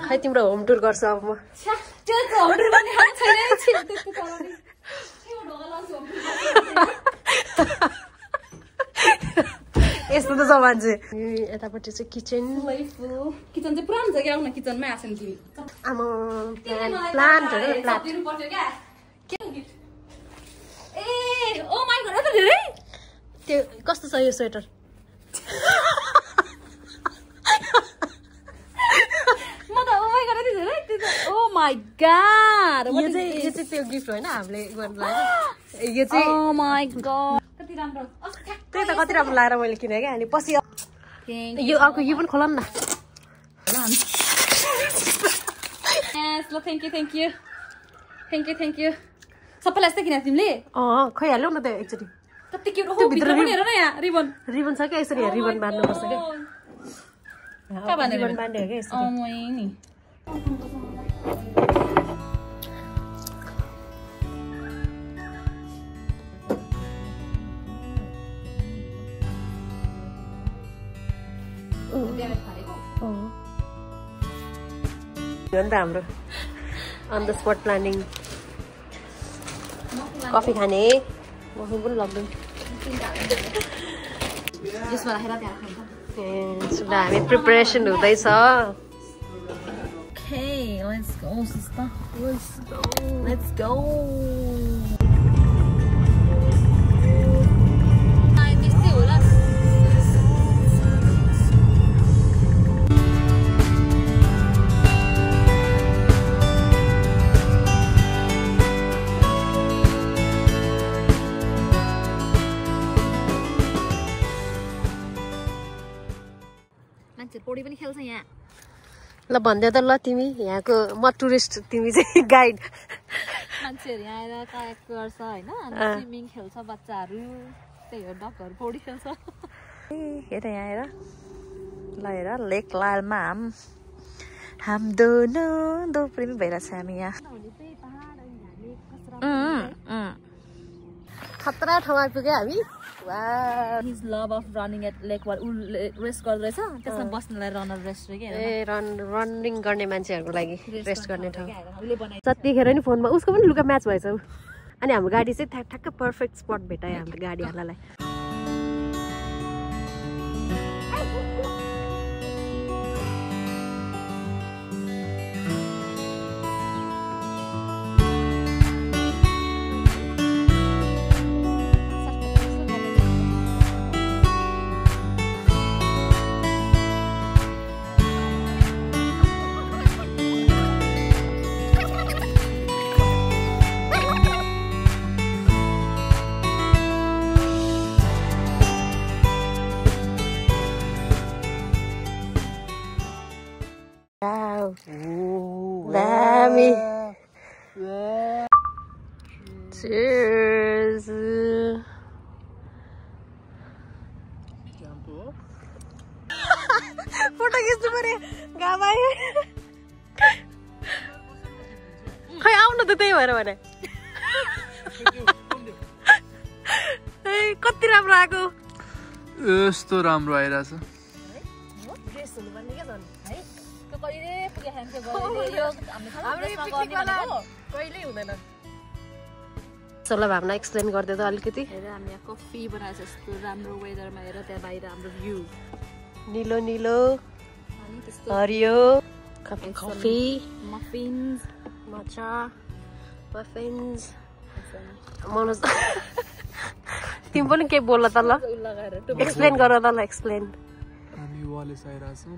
खै तिम्रो home tour गर्छु अब म यस्तो त छ मान्छे यतापट्टि चाहिँ किचन किचन चाहिँ पुरानो छ क्या आउन किचनमै आछन् तिमी आमा प्लान्टहरु ए ओ माइ गॉड त धेरै त्यो कस्तो छ यो स्वेटर म त ओ माइ गॉड त धेरै ओ माइ गॉड यो चाहिँ त्यो गिफ्ट होइन हामीले गर्नुलाई यो चाहिँ ओ माइ गॉड कति राम्रो त्यही त कति राम्रो लाएर मैले किने क्या अनि पछि यो अर्को यो पनि खोला न यस ल थ्यांक यू सबैलाई यस्तै किने तिमीले खै हाल्यौ न त एकचोटि कति क्यूट हो भित्र पनि हेर न यहाँ रिबन छ क्या यसरी रिबन बाँध्नु पर्छ क्या का बाँध्ने रिबन बाँध्ने हो क्या यसरी नि हो नि त हाम्रो on the spot planning coffee खाने मफिन पनि लग्दैन यसमा राखेर त्यहाँ खान्छ हामी प्रिपरेसन हुँदैछ Okay, let's go, sister. Let's go. पौडी पनि खेल्छ यहाँ ल भन्दै त ल तिमी यहाँको म टुरिस्ट तिमी चाहिँ गाइड मान्छेहरू यहाँ आएर कायाक गर्छ हैन अनि स्विमिङ खेल्छ बच्चाहरू त्यही हो डकहरू पौडी खेल्छ हेर यहाँ हेर ल हेर लेक लालमा हम दोनों प्रेमी भइरहेछ हामी यहाँ खतरा ठाउँमा आइपुग्यो हामी His love of running at lake while rest गर्दैछ त्यसमा बस्नलाई रनर रेस्ट रे के ए रनिङ गर्ने मान्छेहरुको लागि रेस्ट गर्ने ठाउँ जतिखेर नि फोनमा उसको पनि लुगा म्याच भएछ अनि हाम्रो गाडी चाहिँ ठ्याक्क पर्फेक्ट स्पट भेटायो हाम्रो गाडीहरुलाई Dammy. Cheers. फोटो खिच्नु पर्यो घाम आयो खै आउनु त त्यही भएर भने कति राम्रो आएको यस्तो राम्रो आइरहेछ ड्रेस हुनु पर्ने के झन् है कहिले पुगे खान्छ गरे यो हाम्रो पिकनिक वाला कहिल्यै हुँदैन चलो भावना एक्सप्लेन गर्दै त अलिकति हेर हामी यहाँ कफी बनाएको छ यस्तो राम्रो वेदरमा हेर त्यहाँ बाहिर हाम्रो भ्यू नीलो नीलो अनि त्यस्तो हरियो कफी मफिन्स मचा मफिन्स मनोज तिमी पनि के बोल्ला त ल एक्सप्लेन गर त ल एक्सप्लेन हामी वालेस आइराछौँ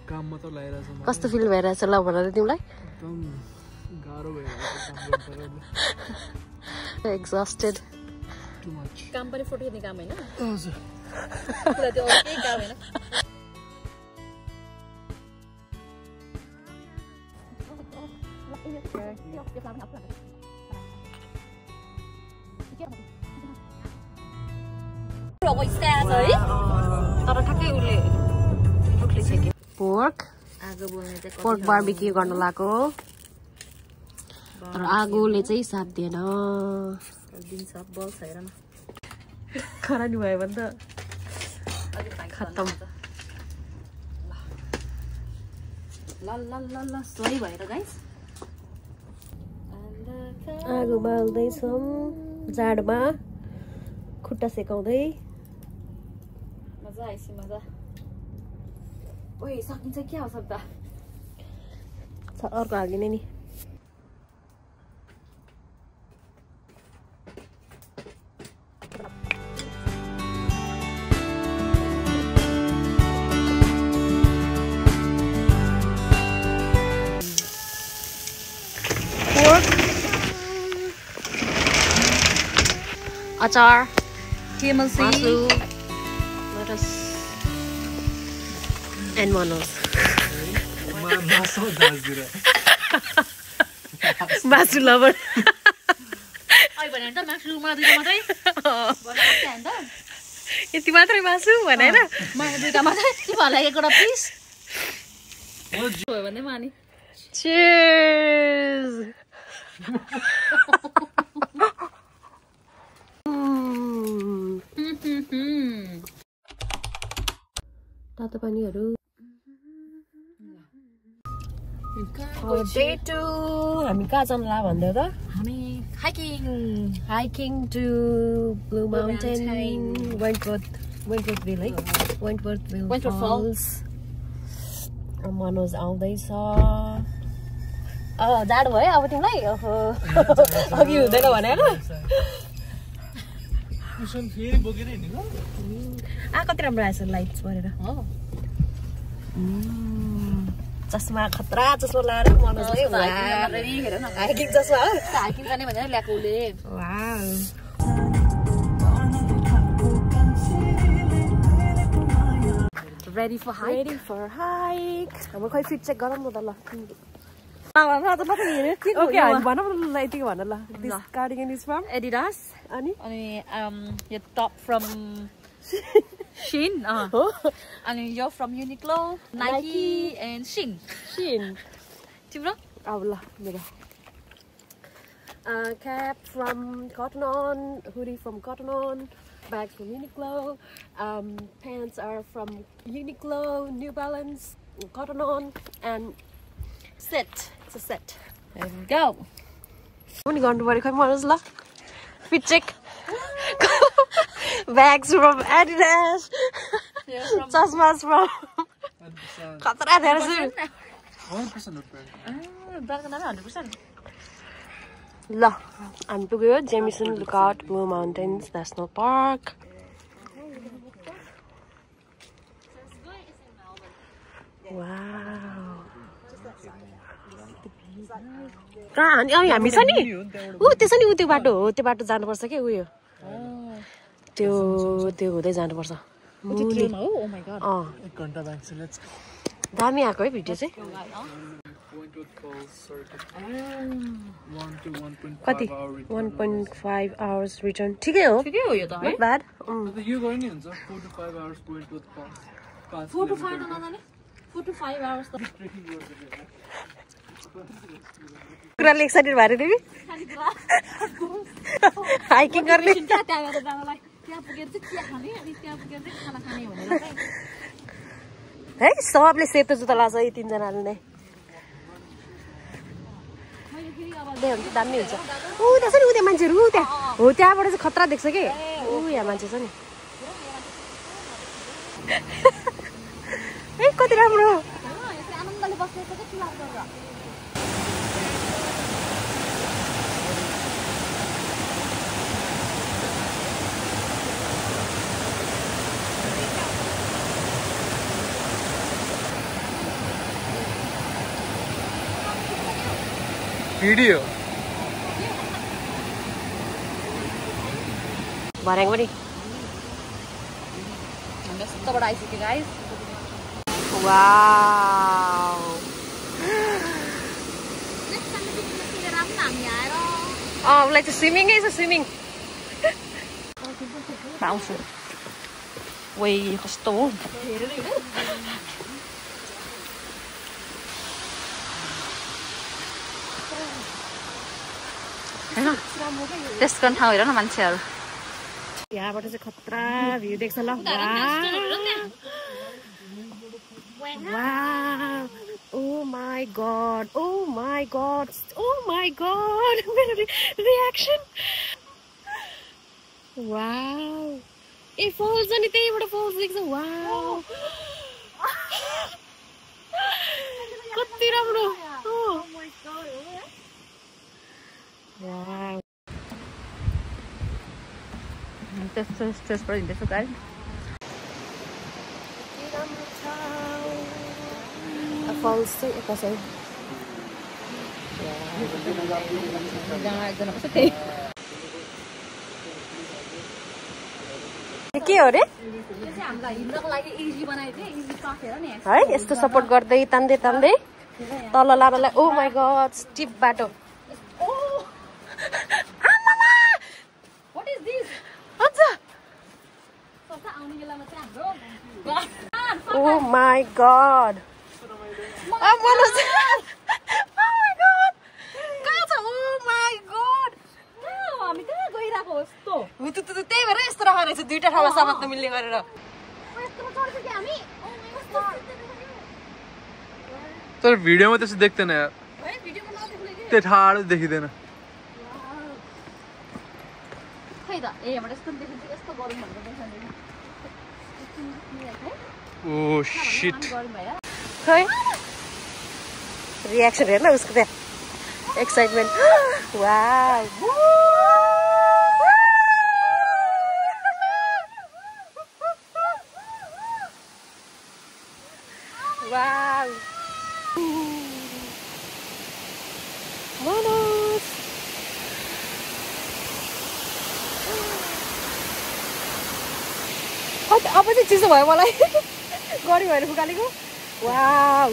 काम मात्र लागिरहेछ कस्तो फिल भइरहेछ ल भन त तिमीलाई एकदम गाह्रो भइरहेछ एक्जस्टेड टु मच काम पनि फोटो खिच्ने काम हैन हजुर पुरा त्यो अरू केही काम हैन तर ठ्याक्कै उसले पोर्क आगो बोल्ने चाहिँ पोर्क बार्बिक्यू गर्न लाग्यो तर आगोले चाहिँ साथ दिएन दिन्छ बल्छ हेर न खरानी भयो भने त खत्तम ल ल ल ल सही भएर गाइस आगो बाल्दैछौँ जाडोमा खुट्टा सेकाउँदै मजा आएछ मजा ओइ सकिन्छ के हो सक्दा अर्को हालिदिने नि अचार TMLC मासु lettuce and manos मासु लबर ai भने त मासु मलाई दुईटा मात्रै बनाएको थिएँ नि त यति मात्रै मासु भने हैन मलाई दुईटा मात्रै तिमीहरूलाई एकवटा प्लिज भयो भने मानी cheers तातो पानीहरु डे 2 हामी कहाँ जानला भन्दै त हामी hiking to Blue Mountain Wentworth Ville है Wentworth Falls मनोज आउँदैछ जाडो भयो अब तिमीलाई अघि हुँदैन भने कति राम्रो आएछ लाइट्स परेर चस्मा खतरा चस्मा लाएर मनोजले हाइकिङ चस्मा हो हाइकिङ गर्ने भनेर ल्याएको उसले ready for hike हाम्रो खै फिट चेक गरौँ न त ल ओके भन न ल यतिको भन ल this cardigan is from Adidas अनि यो टप फ्रम Shein अनि यो from Uniqlo Nike and Shein तिम्रो अब ल मेरो cap from Cotton On, hoodie from Cotton On, bag from Uniqlo, pants are from Uniqlo, New Balance, Cotton On, and set. It's a set. There we go. What are you going to wear? Come on, fit check. Bags from Adidas. Chasmas from. Khatra there's 100% ल हामी पुग्यो Jameson lookout blue mountains national park कहाँ हामी छ नि त्यसो नि त्यो बाटो हो त्यो बाटो जानुपर्छ कि उयो त्यो हुँदै जानुपर्छ दामी आएको है भिडियो चाहिँ कति 1.5 hours return ठिकै हो यो त है not bad यो गर्ने हुन्छ 4 to 5 hours going to pass 4 to 5 त नजाने 4 to 5 hours त कुराले एक्साइटेड भएर तिमी हाइकिङ गर्ने त्यहाँ पुगेर चाहिँ चिया खाने अनि त्यहाँ पुगेर चाहिँ खाना खाने भनेर है सबले सेतो जुत्ता लाछ यी तीनजनाले नै दामी हुन्छ त्यहाँ छ नि उता मान्छेहरू त्यहाँ हो त्यहाँबाट चाहिँ खतरा देख्छ कि यहाँ मान्छे छ नि ए कति राम्रो आनन्दले बसेको चाहिँ फिल गर्छ भिडियो भर्याङ पनि हामी यस्तोबाट आइसक्यो गाइस वाउ उसलाई चाहिँ स्विमिङै छ स्विमिङ आउँछु वै कस्तो हो हैन टेस्ट गर्न ठाउँ हेर न मान्छेहरु यहाँबाट चाहिँ खतरा भ्यू देख्छ ल वाव oh my god मेरो reaction wow ए फल्स अनि त्यहीबाट फल्स देख्छ वाव कति राम्रो oh my god wow test पर हिँड्दैछु गाडी फल्स चाहिँ यता छ के हो रे है यस्तो सपोर्ट गर्दै तान्दै तल लाडालाई ओ माई गड स्टिप बाटो oh my god त्यही भएर यस्तो राखेको रहेछ दुईटा ठाउँमा समात्न मिल्ने गरेर तर भिडियोमा त्यस्तो देख्दैन यार त्यो ठाडो देखिँदैन Oh shit. खै रिएक्सन हेर्न उसको त्यहाँ एक्साइटमेन्ट वाव वाव मोनोस अब चाहिँ चिसो भयो मलाई गरी भएर फुकालेको वाव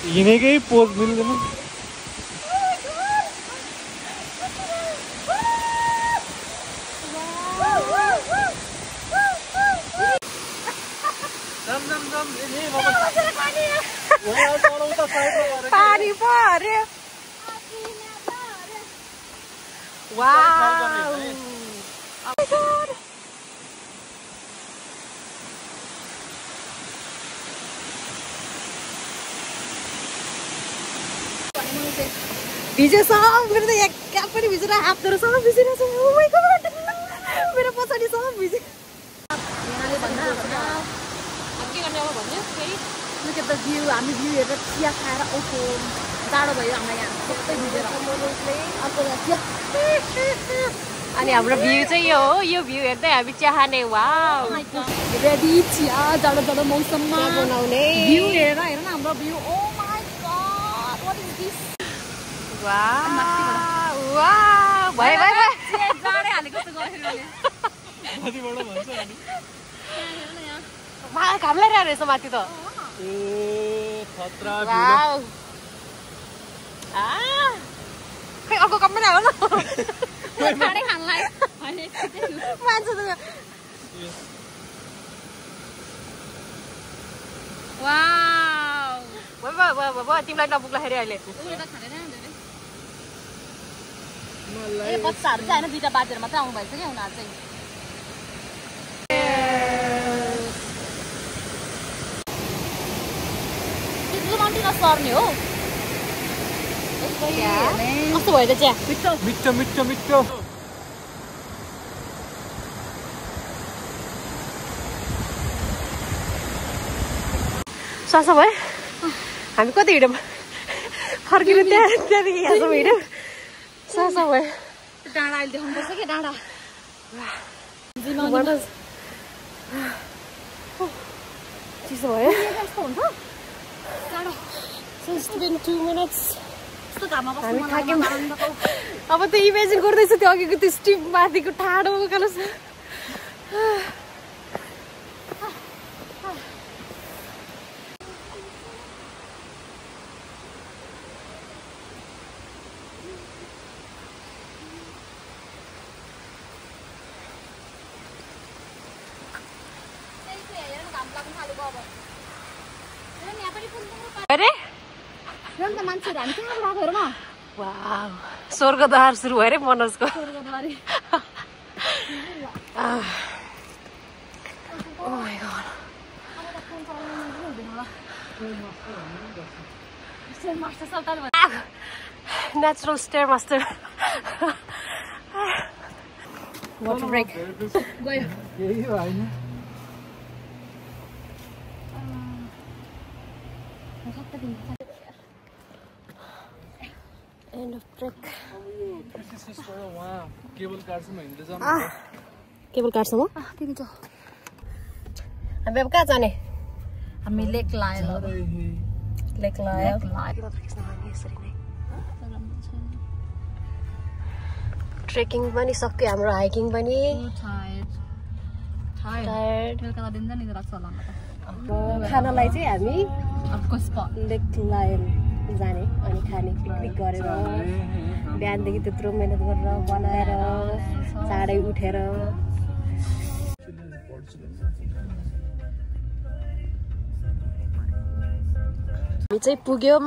हिँडेकै पोज मिल्दैन पानी पर्यो वाव भिजे सब मेरो त यहाँ क्याप पनि भिजेर हातहरू सब भिजिरहेछ ओ माय गॉड मेरो पछाडि सब भिजे यहाँले भन्दा अब के गर्ने अब भन्नु फेरि लुक एट द भ्यू हामी भ्यू हेरेर चिया खाएर ओहो जाडो भयो हामीलाई यहाँ सबै भिजेर अनि हाम्रो भ्यू चाहिँ यो हो यो भ्यू हेर्दै हामी चिया खाने वाउ रेडी चिया जाडो जाडो मौसममा बनाउने भ्यू हेरेर हेर न हाम्रो view oh my God what is this wow wow भाइ जाडै हालेको जस्तो गरेर माथिबाट भन्छ अनि मा घाम लागिरहेको रहेछ माथि त ओ खतरा वाउ खै अर्को कम पनि आयो न खाडै खानलाई मान्छे त वाउ तिमीलाई नपुग्दाखेरि अहिले ए बच्चाहरु चाहिँ हैन दुईटा बाजेहरु मात्रै आउनु भएछ के उनीहरु चाहिँ त्यो मान्छे नसर्ने हो कस्तो भयो त चिया मिठो मिठो मिठो ससा भयो हामी कति हिँड्यौँ फर्किनु त्यहाँदेखि यहाँसम्म हिँड्यौँ ससा भयो डाँडा अहिले देखाउनुपर्छ कि डाँडा चिसो भयो कस्तो हुन्छ Just been 2 minutes. कस्तो घाममा हामी बस्नु थाक्यौँ अब त्यो इमेजिन गर्दैछु त्यो अघिको त्यो स्टिप माथिको ठाडो उकालोस् अरे रन त मान्छेहरु हामी कहाँ गएको हेर न वाउ स्वर्गद्वार सुरु भयो रे मनोजको Swargadwari Oh my god. Natural stairmaster. Water break. गयो यही हो हैन End of trek. वहाँ केबल कारसम्म हिँड्दै जानु केबल कारसम्म तिमी त हामी अब कहाँ जाने हामी लेक लायो लेक लायो ट्रेकिङ पनि सक्यो हाम्रो हाइकिङ पनि टायर्ड बेलुका दिन जाने लाग्छ होला अब खानालाई चाहिँ हामी अर्को स्पट लेक लायन जाने अनि खाने पिकनिक गरेर बिहानदेखि त्यत्रो मेहनत गरेर बनाएर चाँडै उठेर हामी चाहिँ पुग्यौँ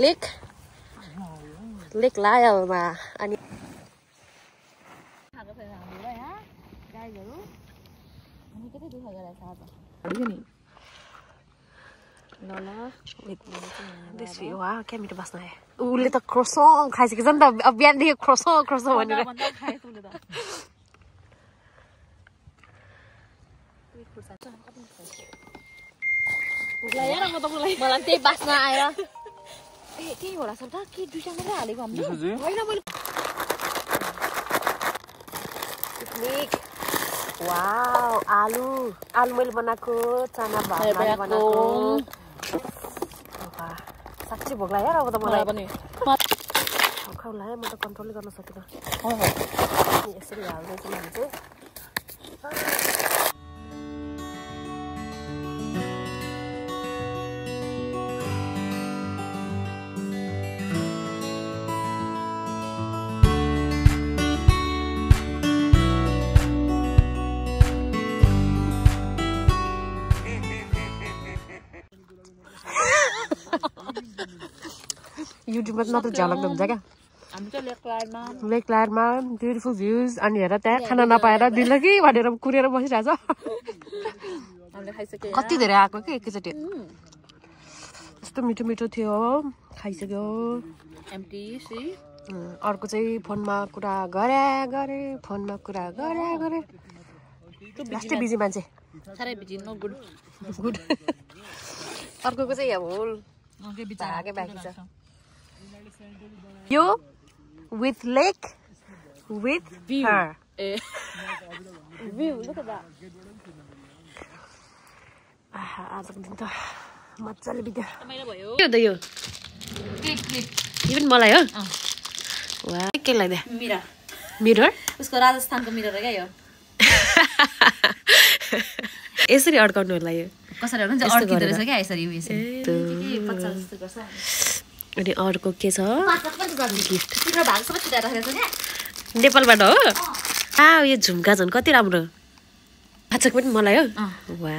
लेक लायलमा अनि क्या मिठो बास्ना आयो उसले त क्रोसो खाइसकेछ नि त अब बिहानदेखि क्रोसो भनेर मलाई त्यही बास्न आएर त्यही होला सर त के दुईटा मात्रै हालेको हामीले होइन मैले पिकनिक वाउ आलु मैले बनाएको चना भात बनाएको साँच्चै भोक लाग्यो अब त मलाई पनि खाउ लाग्यो म त कन्ट्रोलै गर्न सकिनँ यसरी हाल्दैछु मैले चाहिँ युट्युबमा मात्र झलक हुन्छ क्या लेक लायरमा ब्युटिफुल भ्युज अनि हेर त्यहाँ खाना नपाएर दिल कि भनेर कुरेर बसिरहेछ कति धेरै आएको कि एकैचोटि यस्तो मिठो मिठो थियो खाइसक्यो अर्को चाहिँ फोनमा कुरा गरे लास्टै बिजी मान्छे साह्रै बिजी नो गुड अर्कोको चाहिँ अब होल भागै बाँकी छ यो with lake with view her view look at that आजको दिन त मजाले बित्यो रमाइलो भयो के हो त यो यो पनि मलाई हो वा के लाग्यो मिरर उसको राजस्थानको मिरर हो क्या यो यसरी अड्काउनु होला यो कसरी हुन्छ अड्किँदो रहेछ क्या यसरी अनि अर्को के छ गिफ्ट नेपालबाट नेपालबाट हो यो झुम्का झन् कति राम्रो आजको पनि मलाई हो वा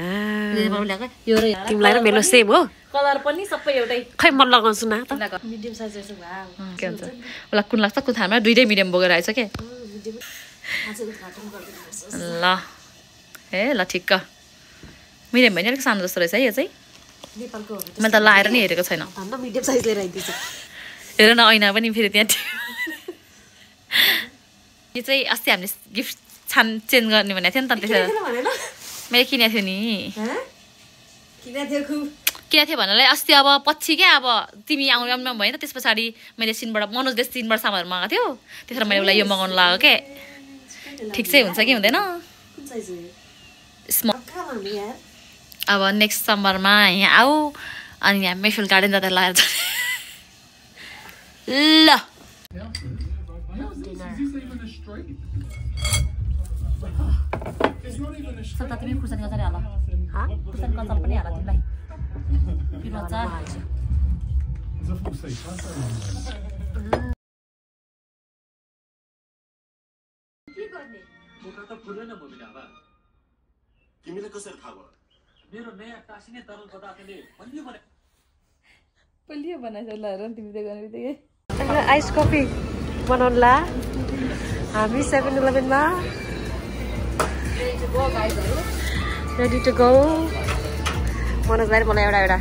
तिमीलाई र मेरो सेम हो कलर पनि सबै एउटै खै मन लगाउँछु न त मिडियम साइज रहेछ के हुन्छ मलाई कुन लाग्छ कुथामा दुईटै मिडियम बोकेर आएछ के ल ए ल ठिक्क मिडियम भएन अलिक सानो जस्तो रहेछ है यो चाहिँ नेपालको मैले त लाएर नि हेरेको छैन मिडियम साइज लिएर आइदिन्छु हेर न ऐना पनि फेरि त्यहाँ यो चाहिँ अस्ति हामीले गिफ्ट चेन्ज गर्ने भनेको थियो नि त त्यसो मैले किनेको थियो नि किनेको थियो भन्नाले अस्ति अब पछि क्या अब तिमी आउनु भयो नि त त्यस पछाडि मैले सिनबाट मनोजले सिनबाट सामानहरू मगाएको थियो त्यसरी मैले उसलाई यो मगाउनु लाग्यो के ठिक चाहिँ हुन्छ कि हुँदैन अब नेक्स्ट समरमा यहाँ आऊ अनि यहाँ मेफिल गार्डन जाँदा लगाएर ल सता तिमी खुर्सानी गजरे हाल खुर्सानी गजर पनि हाल तिमीलाई तिमीलाई कसरी थाहा भयो बलियो बनाएछ ल हेर तिमी त गर्ने बित्तिकै आइस कफी बनाउनुला हामी 7-Eleven मा रेडी टु गो मनोजलाई मलाई एउटा